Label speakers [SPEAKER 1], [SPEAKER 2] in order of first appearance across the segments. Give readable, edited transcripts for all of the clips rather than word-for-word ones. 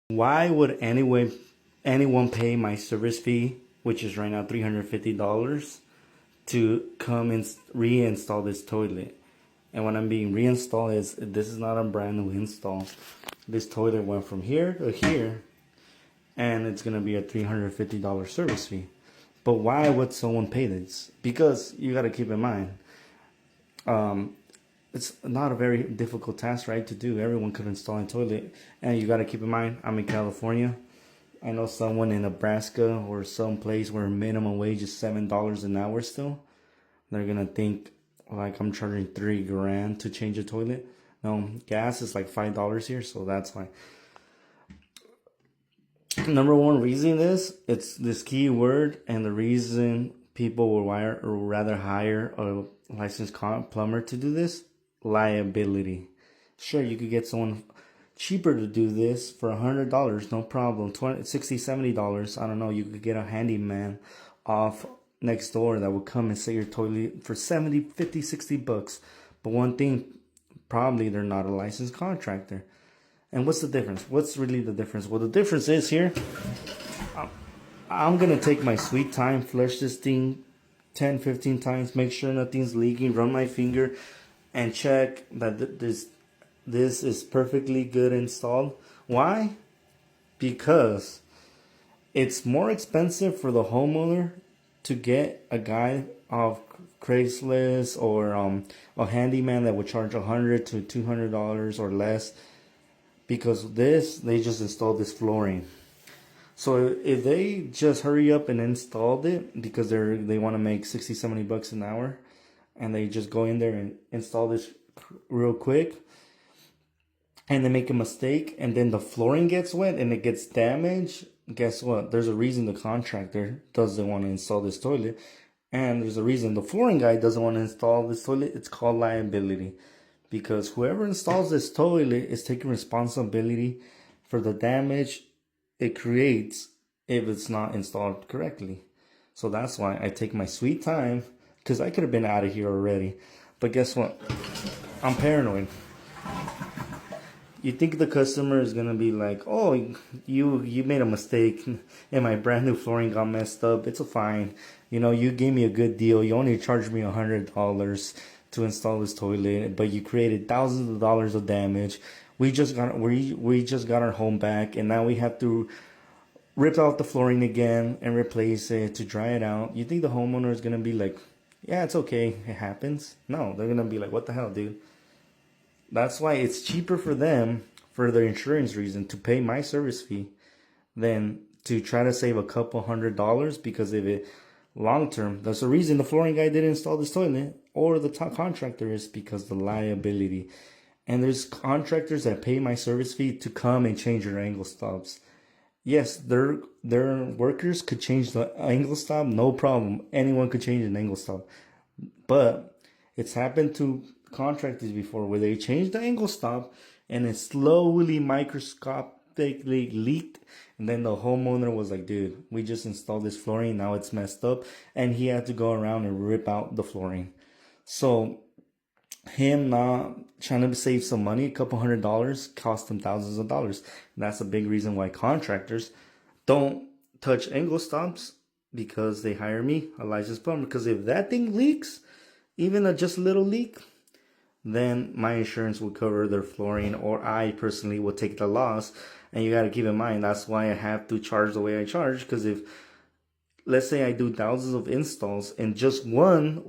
[SPEAKER 1] Why would anyone pay my service fee, which is right now $350, to come and reinstall this toilet? And when I'm being reinstalled, this is not a brand new install. This toilet went from here to here, and it's gonna be a $350 service fee. But why would someone pay this? Because you got to keep in mind, it's not a very difficult task, right, to do. Everyone could install a toilet, and you got to keep in mind, I'm in California. I know someone in Nebraska or some place where minimum wage is $7 an hour still. They're gonna think like I'm charging $3,000 to change a toilet. No, gas is like $5 here, so that's why. Number one reason it's this key word, and the reason people would rather hire a licensed plumber to do this: liability. Sure, you could get someone cheaper to do this for $100, no problem. $20, $60, $70. I don't know. You could get a handyman off next door that would come and set your toilet for 70, 50, 60 bucks. But one thing, probably they're not a licensed contractor. And what's the difference? What's really the difference? Well, the difference is here, I'm going to take my sweet time, flush this thing 10, 15 times, make sure nothing's leaking, run my finger, and check that this is perfectly good installed. Why? Because it's more expensive for the homeowner to get a guy off Craigslist or a handyman that would charge $100 to $200 or less, because they just installed this flooring. So if they just hurry up and installed it because they want to make 60, 70 bucks an hour, and they just go in there and install this real quick, and they make a mistake, and then the flooring gets wet and it gets damaged, guess what? There's a reason the contractor doesn't want to install this toilet, and there's a reason the flooring guy doesn't want to install this toilet. It's called liability. Because whoever installs this toilet is taking responsibility for the damage it creates if it's not installed correctly. So that's why I take my sweet time, because I could have been out of here already. But guess what? I'm paranoid. You think the customer is going to be like, oh, you made a mistake and my brand new flooring got messed up. It's a fine. You know, you gave me a good deal. You only charged me $100 to install this toilet, but you created thousands of dollars of damage. We just got our home back, and now we have to rip out the flooring again and replace it to dry it out. You think the homeowner is gonna be like, yeah, it's okay, it happens? No, they're gonna be like, what the hell, dude? That's why it's cheaper for them, for their insurance reason, to pay my service fee than to try to save a couple $100, because if it long term, that's the reason the flooring guy didn't install this toilet, or the top contractor, is because the liability. And there's contractors that pay my service fee to come and change your angle stops. Yes, their workers could change the angle stop, no problem. Anyone could change an angle stop. But it's happened to contractors before where they changed the angle stop and it slowly microscopically leaked. And then the homeowner was like, dude, we just installed this flooring, now it's messed up. And he had to go around and rip out the flooring. So him not trying to save some money, a couple $100, cost him thousands of dollars. And that's a big reason why contractors don't touch angle stops, because they hire me, a licensed plumber. Because if that thing leaks, even just a little leak, then my insurance will cover their flooring, or I personally will take the loss. And you got to keep in mind, that's why I have to charge the way I charge. Because if, let's say I do thousands of installs and just one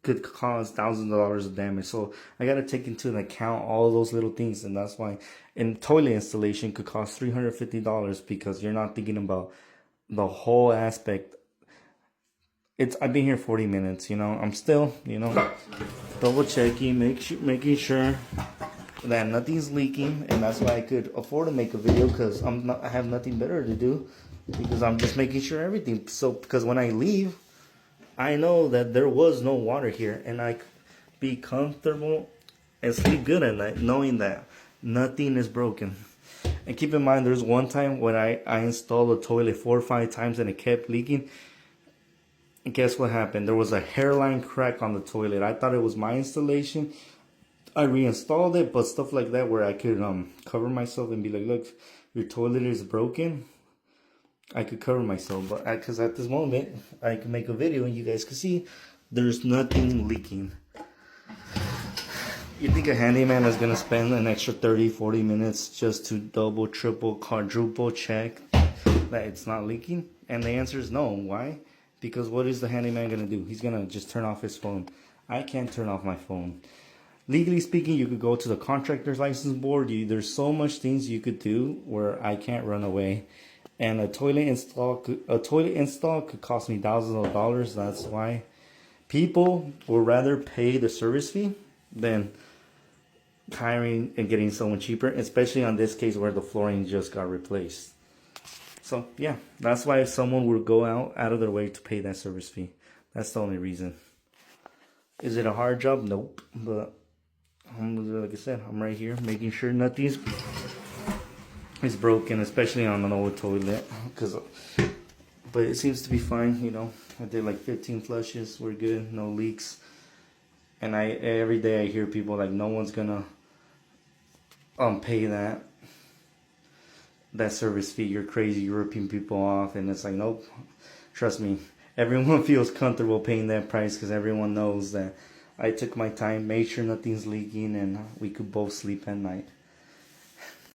[SPEAKER 1] could cause thousands of dollars of damage. So I got to take into account all those little things. And that's why toilet installation could cost $350, because you're not thinking about the whole aspect. I've been here 40 minutes, I'm still, double checking, making sure that nothing's leaking. And that's why I could afford to make a video, because I have nothing better to do, because I'm just making sure everything. So because when I leave, I know that there was no water here, and I could be comfortable and sleep good at night knowing that nothing is broken. And keep in mind, there's one time when I installed a toilet 4 or 5 times and it kept leaking. And guess what happened? There was a hairline crack on the toilet. I thought it was my installation. I reinstalled it, but stuff like that where I could cover myself and be like, look, your toilet is broken, I could cover myself. But because at this moment, I can make a video and you guys can see there's nothing leaking. You think a handyman is going to spend an extra 30-40 minutes just to double, triple, quadruple check that it's not leaking? And the answer is no. Why? Because what is the handyman going to do? He's going to just turn off his phone. I can't turn off my phone. Legally speaking, you could go to the contractor's license board. There's so much things you could do where I can't run away. And a toilet install could cost me thousands of dollars. That's why people would rather pay the service fee than hiring and getting someone cheaper, especially on this case where the flooring just got replaced. So yeah, that's why someone would go out of their way to pay that service fee. That's the only reason. Is it a hard job? Nope. But like I said, I'm right here making sure nothing's is broken, especially on an old toilet. But it seems to be fine, you know. I did like 15 flushes. We're good. No leaks. And every day I hear people like, no one's gonna pay that service fee. You're crazy. You're ripping people off. And it's like, nope. Trust me. Everyone feels comfortable paying that price because everyone knows that I took my time, made sure nothing's leaking, and we could both sleep at night.